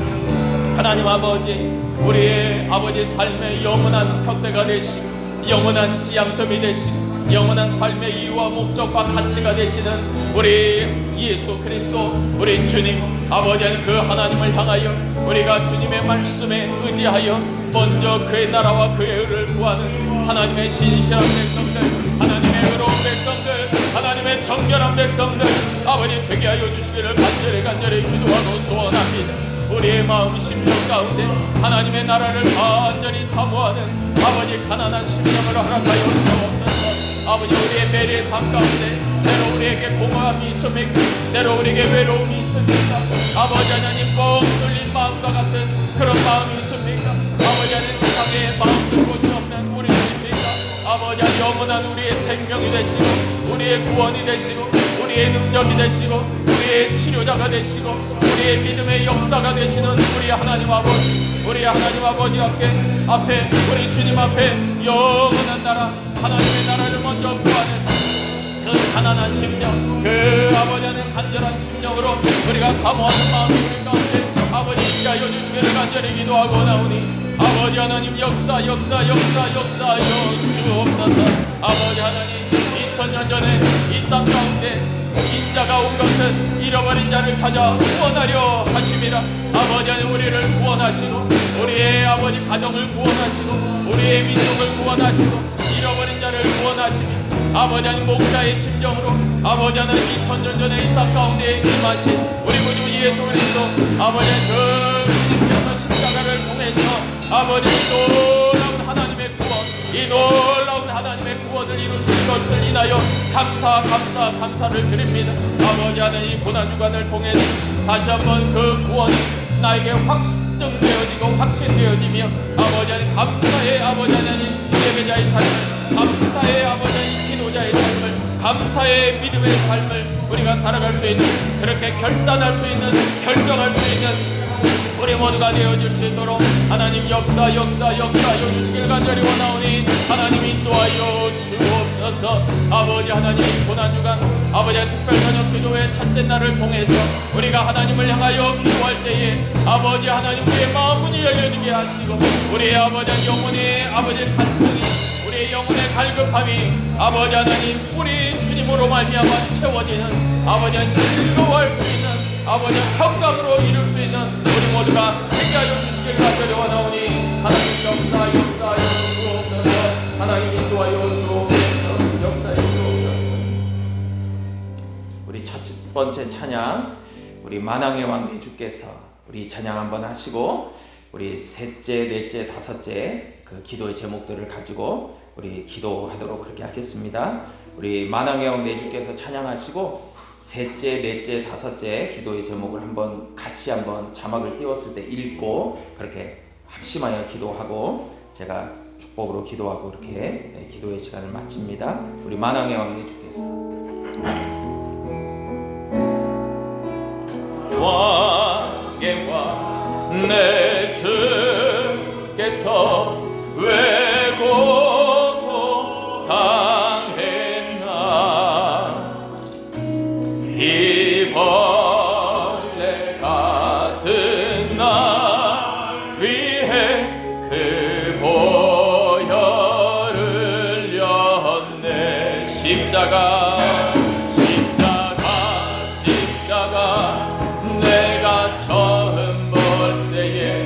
S2: 하나님 아버지 우리의 아버지 삶의 영원한 곁대가 되시고 영원한 지향점이 되시고 영원한 삶의 이유와 목적과 가치가 되시는 우리 예수 그리스도 우리 주님 아버지 그 하나님을 향하여 우리가 주님의 말씀에 의지하여 먼저 그의 나라와 그의 의를 구하는 하나님의 신실한 백성들 하나님의 의로운 백성들 하나님의 정결한 백성들 아버지 되게 하여 주시기를 간절히 기도하고 소원합니다. 우리의 마음 심령 가운데 하나님의 나라를 간절히 사모하는 아버지 가난한 심령을 허락하여 주옵소서. 아버지 우리의 매일의 삶 가운데 때로 우리에게 공허함이 있습니까? 때로 우리에게 외로움이 있습니까? 아버지 하나님 뻥 뚫린 마음과 같은 그런 마음이 있습니까? 아버지 하나님 세상에 마음 들 곳이 없는 우리 주님입니까? 아버지 하나님 영원한 우리의 생명이 되시고 우리의 구원이 되시고 우리의 능력이 되시고 우리의 치료자가 되시고 우리의 믿음의 역사가 되시는 우리 하나님 아버지 우리 하나님 아버지 앞에 우리 주님 앞에 영원한 나라 하나님의 나라를 먼저 구하는 그 가난한 심령 그 아버지 하나님 간절한 심령으로 우리가 사모하는 마음이 우리 가운데 아버지 인자하여 주시기를 간절히 기도하고 나오니 아버지 하나님 역사하여 주옵소서. 아버지 하나님 2000년 전에 이 땅 가운데 인자가 온 것은 잃어버린 자를 찾아 구원하려 하심이라. 아버지 하나님 우리를 구원하시고 우리의 아버지 가정을 구원하시고 우리의 민족을 구원하시고 잃어버린 자를 구원하시니 아버지 하나님 목자의 심정으로 아버지 하나님 2000년 전에 이 땅 가운데 임하신 우리 구주 예수 그리스도 아버지 그 주님께서 십자가를 통해서 아버지 놀라운 하나님의 구원 이 놀라운 하나님의 구원을 이루신 것을 인하여 감사를 드립니다. 아버지 하나님 고난주간을 통해서 다시 한번 그 구원이 나에게 확정되어지고 확신되어지며 아버지 하나님 감사의 아버지 하나님 예배자의 삶을 감사의 아버지 하나님 기도자의 삶을 감사의 믿음의 삶을 우리가 살아갈 수 있는 그렇게 결단할 수 있는 결정할 수 있는 우리 모두가 되어질 수 있도록 하나님 역사하여 주시길 간절히 원하오니 하나님 인도하여 주옵소서. 아버지 하나님 고난주간 아버지의 특별사역 기도회 첫째 날을 통해서 우리가 하나님을 향하여 기도할 때에 아버지 하나님 우리의 마음 문이 열려지게 하시고 우리의 아버지 영혼의 아버지의 간증이 우리의 영혼의 갈급함이 아버지 하나님 우리 주님으로 말미암아 채워지는 아버지 하나님 즐거워할 수 있는 아버지 평강으로 이룰 수 있는 우리 모두가 되게 하여 주시길 간절히 원하오니 하나님 역사하여 주옵소서. 하나님 인도하여 주옵소서. 역사하여 주옵소서. 우리 첫 번째 찬양 우리 만왕의 왕 예주께서 우리 찬양 한번 하시고 우리 셋째, 넷째, 다섯째 그 기도의 제목들을 가지고 우리 기도하도록 그렇게 하겠습니다. 우리 만왕의 왕 예주께서 찬양하시고 셋째, 넷째, 다섯째 기도의 제목을 한번 같이 한번 자막을 띄웠을 때 읽고 그렇게 합심하여 기도하고 제가 축복으로 기도하고 이렇게 기도의 시간을 마칩니다. 우리 만왕의 왕 예주께서 왕의 왕 내 주께서 왜 고통 당했나 이 벌레 같은 날 위해 그 보혈을 흘렸네. 십자가 내가 처음 볼 때에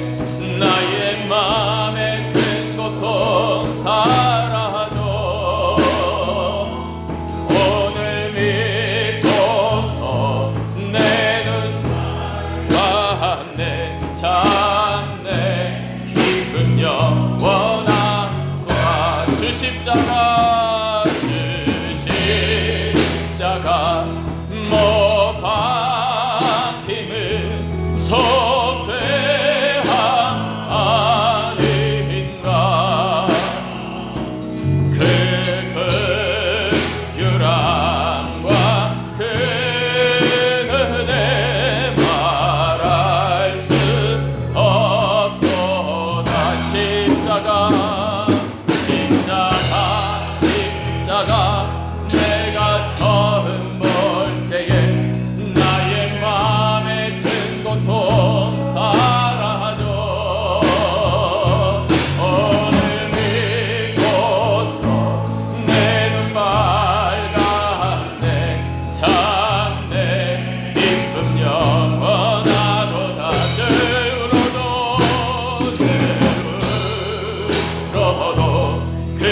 S2: 기쁨 영원하도다. 들으로도 들으러도 그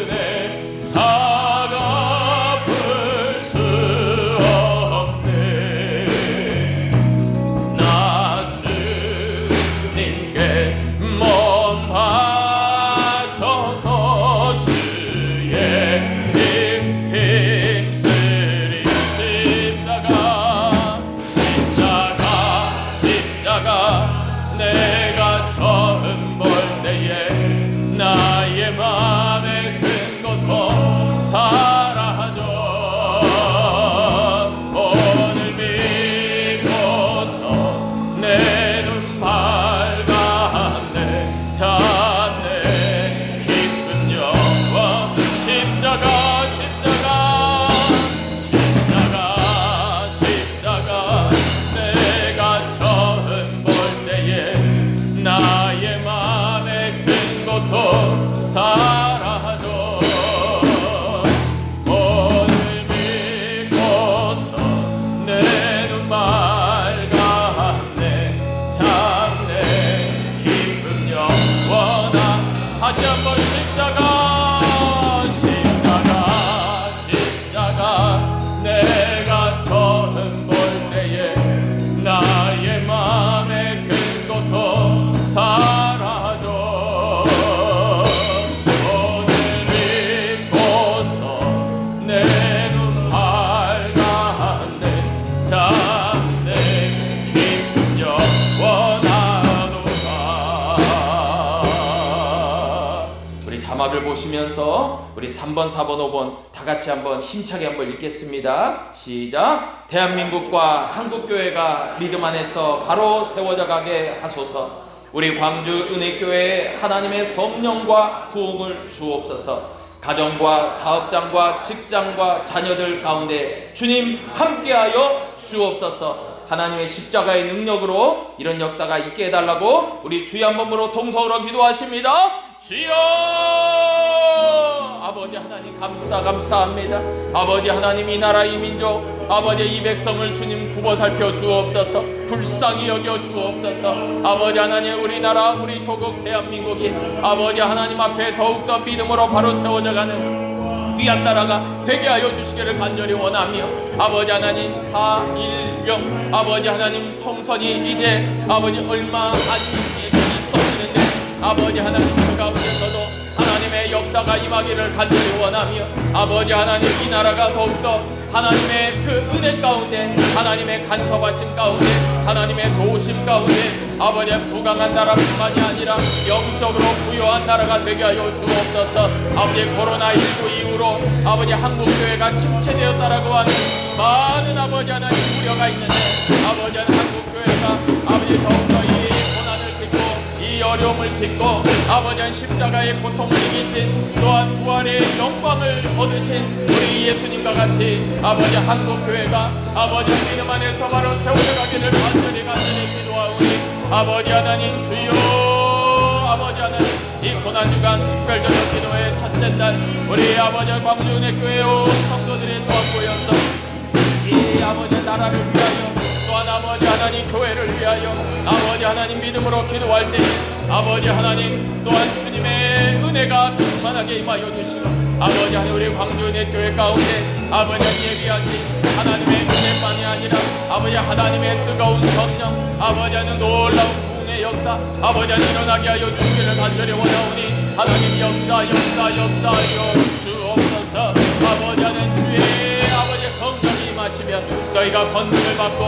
S2: 은혜 다 갚을 수 없네. 나 주님께 몸 바쳐서 주의 힘쓰리. 십자가 내가 처음 볼 때에 나의 맘에 큰 고통 사라져. 오늘 믿고서 내 눈 밝았네. 찾네 기쁜 영원. 십자가 내가 처음 볼 때에 나의 맘에 큰 고통 사라져. 오늘 믿고서 내 눈 밝았네. 참네 기쁨 영원한. 다시 한번 십자가 내가 처음 볼 때에 나의 맘에 큰 고통 사라져. 오늘 믿고서 내 눈 밝았네. 참내 기쁨 영원하도다. 우리 자막을 보시면서 우리 3번, 4번, 5번 다 같이 한번 힘차게 한번 읽겠습니다. 시작. 대한민국과 한국교회가 믿음 안에서 바로 세워져 가게 하소서. 우리 광주 은혜교회에 하나님의 성령과 부흥을 주옵소서. 가정과 사업장과 직장과 자녀들 가운데 주님 함께하여 주옵소서. 하나님의 십자가의 능력으로 이런 역사가 있게 해달라고 우리 주여 한 번으로 통성으로 기도하십니다. 주여! 아버지 하나님 감사합니다. 아버지 하나님 이 나라 이 민족 아버지 이 백성을 주님 굽어 살펴 주옵소서. 불쌍히 여겨 주옵소서. 아버지 하나님 우리나라 우리 조국 대한민국이 아버지 하나님 앞에 더욱더 믿음으로 바로 세워져가는 귀한 나라가 되게 하여 주시기를 간절히 원하며 아버지 하나님 4.1명 아버지 하나님 총선이 이제 아버지 얼마 안 있었는데 아버지 하나님 그 가운데서도 하나님의 역사가 임하기를 간절히 원하며 아버지 하나님 이 나라가 더욱더 하나님의 그 은혜 가운데 하나님의 간섭하심 가운데 하나님의 도우심 가운데 아버지의 부강한 나라뿐만이 아니라 영적으로 부유한 나라가 되게 하여 주옵소서. 아버지 코로나19 이후로 아버지 한국교회가 침체되었다라고 하는 많은 아버지 하나님 우려가 있는데 아버지 하나님 한국교회가 아버지 더욱더 이 고난을 딛고 이 어려움을 딛고 아버지 한 십자가의 고통을 이기신 또한 부활의 영광을 얻으신 우리 예수님과 같이 아버지 한국교회가 아버지 믿음 안에서 바로 세워져가기를 간절히 기도하오니 아버지 하나님 주여 아버지 하나님 이 고난주간 특별저녁 기도의 첫째 날 우리 아버지 광주은혜교회 온 성도들이 도합모여서 이 아버지 나라를 위하여 또한 아버지 하나님 교회를 위하여 아버지 하나님 믿음으로 기도할 때 아버지 하나님 또한 주님의 은혜가 충만하게 임하여 주시고 아버지 하나님 우리 광주은혜교회 가운데 아버지 예비하신 하나님의 은혜만이 아니라 아버지 하나님의 뜨거운 성령 아버지 하나님 놀라운 부흥의 역사 아버지 하나님 일어나게 하여 주시기를 간절히 원하오니 하나님 역사하여 주옵소서. 아버지 하나님 주의 아버지 성령이 임하시면 너희가 권능을 받고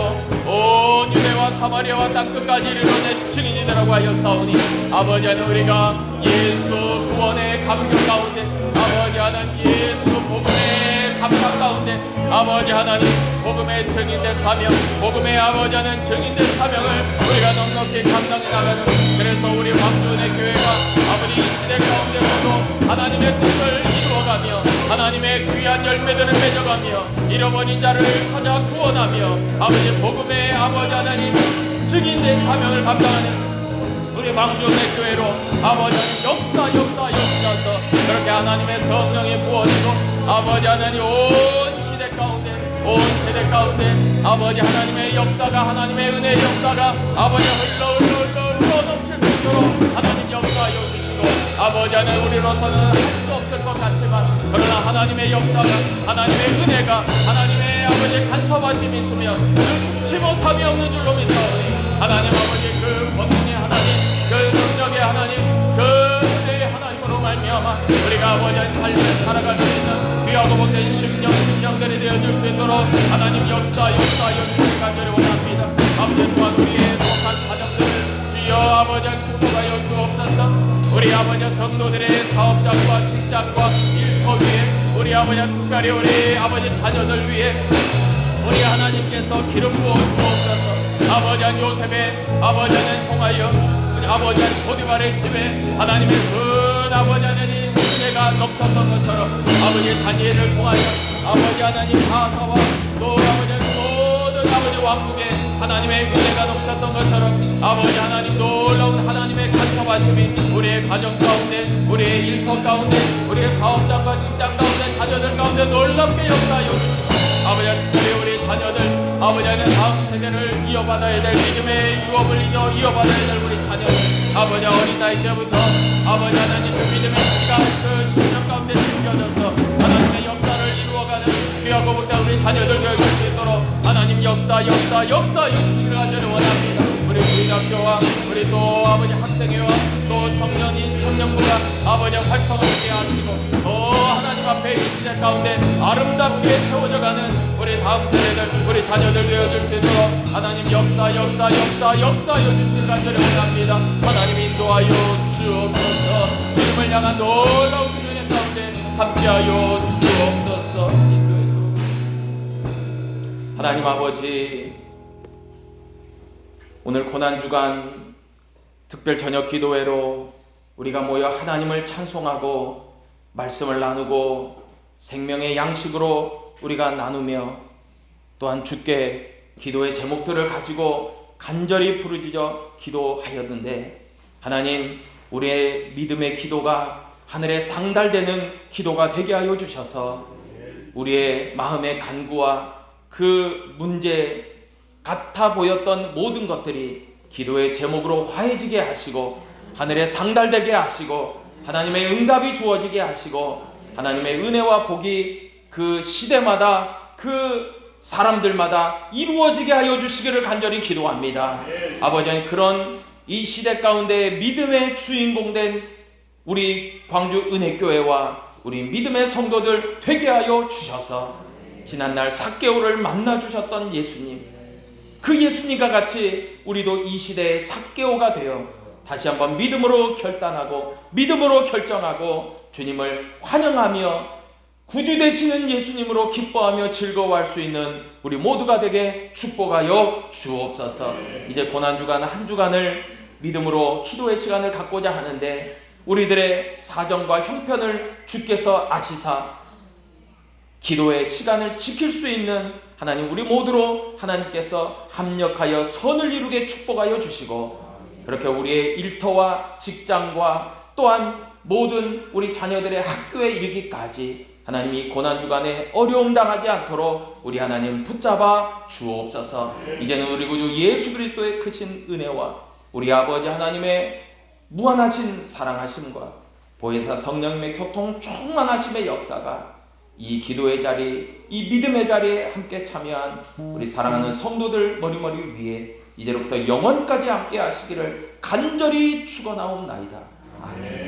S2: 온 유대와 사마리아와 땅끝까지 이르러내 증인이 되라고 하였사오니 아버지 하나님 우리가 예수 구원의 감격 가운데 아버지 하나님 예수 복음의 감격 가운데 아버지 하나님 복음의 증인된 사명 복음의 아버지 하나님 증인된 사명을 우리가 넉넉히 감당해 나가는 그래서 우리 광주은혜교회가 아버지 이 시대 가운데서도 하나님의 뜻을 이루어가며 하나님의 귀한 열매들을 맺어가며 잃어버린 자를 찾아 구원하며 아버지 복음의 아버지 하나님 증인된 사명을 감당하는 우리 광주은혜교회로 아버지 역사하셔서 그렇게 하나님의 성령이 부어지고 아버지 하나님 온 시대 가운데 온 세대 가운데 아버지 하나님의 역사가, 하나님의 은혜의 역사가 아버지 흘러 넘칠 수 있도록 하나님 역사하여 주시고, 아버지 하나님 우리로서는 할 수 없을 것 같지만 그러나 하나님의 역사가, 하나님의 은혜가, 하나님의 아버지 간섭하심이 있으면 능치 못함이 없는 줄로 믿사오니 하나님 아버지 그 권능의 하나님, 그 능력의 하나님, 그 은혜의 하나님으로 말미암아 우리가 아버지 삶을 살아갈 수 있는 귀하고 복된 10년들이 되어줄 수 있도록 하나님 역사하여 주시기 간절히 원합니다. 아버지 또한 우리의 속한 가정들을 주여 아버지 축복하여 주옵소서. 우리 아버지 성도들의 사업장과 직장과 일터 위에, 우리 아버지 특별히 우리 아버지 자녀들 위에 우리 하나님께서 기름 부어 주옵소서. 아버지 요셉의 아버지는 통하여 아버지 보디발의 집에 하나님의 큰 아버지 하나님 은혜가 넘쳤던 것처럼 아버지 다니엘을 통하여 아버지 하나님 하사와 또 아버지 모든 아버지 왕국에 하나님의 은혜가 넘쳤던 것처럼 아버지 하나님 놀라운 하나님의 간섭하심이 우리의 가정 가운데, 우리의 일터 가운데, 우리의 사업장과 직장 가운데, 자녀들 가운데 놀랍게 역사하여 주시고, 아버지 특별히 우리 자녀들 아버지 하나님 다음 세대를 이어받아야 될 믿음의 유업을 이어받아야 될 우리 자녀들, 아버지 어린 나이 때부터 아버지 하나님 그 믿음의 씨가 그 10년 가운데 심겨져서 하나님의 역사를 이루어가는 귀하고 복된 우리 자녀들 되어줄 수 있도록 하나님 역사하여 주시기를 간절히 원합니다. 우리 주일학교와 우리 또 아버지 학생회와 또 청년인 청년부가 아버지 활성화되게 하시고, 또 하나님 앞에 이 시대 가운데 아름답게 세워져가는 우리 다음 세대들, 우리 자녀들 되어줄 수 있도록 하나님 역사하여 주시기를 간절히 원합니다. 하나님 인도하여 주옵소서. 주님을 향한 놀라운 은혜 가운데 함께하여 주옵소서. 하나님 아버지, 오늘 고난주간 특별 저녁 기도회로 우리가 모여 하나님을 찬송하고 말씀을 나누고 생명의 양식으로 우리가 나누며 또한 주께 기도의 제목들을 가지고 간절히 부르짖어 기도하였는데, 하나님 우리의 믿음의 기도가 하늘에 상달되는 기도가 되게 하여 주셔서 우리의 마음의 간구와 그 문제 같아 보였던 모든 것들이 기도의 제목으로 화해지게 하시고 하늘에 상달되게 하시고 하나님의 응답이 주어지게 하시고 하나님의 은혜와 복이 그 시대마다 그 사람들마다 이루어지게 하여 주시기를 간절히 기도합니다. 아버지 하나님, 그런 이 시대 가운데 믿음의 주인공 된 우리 광주 은혜교회와 우리 믿음의 성도들 되게 하여 주셔서 지난날 삭개오를 만나 주셨던 예수님, 그 예수님과 같이 우리도 이 시대의 삭개오가 되어 다시 한번 믿음으로 결단하고 믿음으로 결정하고 주님을 환영하며 구주 되시는 예수님으로 기뻐하며 즐거워할 수 있는 우리 모두가 되게 축복하여 주옵소서. 이제 고난주간 한 주간을 믿음으로 기도의 시간을 갖고자 하는데, 우리들의 사정과 형편을 주께서 아시사 기도의 시간을 지킬 수 있는 하나님 우리 모두로 하나님께서 합력하여 선을 이루게 축복하여 주시고, 그렇게 우리의 일터와 직장과 또한 모든 우리 자녀들의 학교에 이르기까지 하나님이 고난주간에 어려움 당하지 않도록 우리 하나님 붙잡아 주옵소서. 이제는 우리 구주 예수 그리스도의 크신 은혜와 우리 아버지 하나님의 무한하신 사랑하심과 보혜사 성령님의 교통 충만하심의 역사가 이 기도의 자리, 이 믿음의 자리에 함께 참여한 우리 사랑하는 성도들 머리머리 위에 이제로부터 영원까지 함께 하시기를 간절히 축원하옵나이다. 아멘.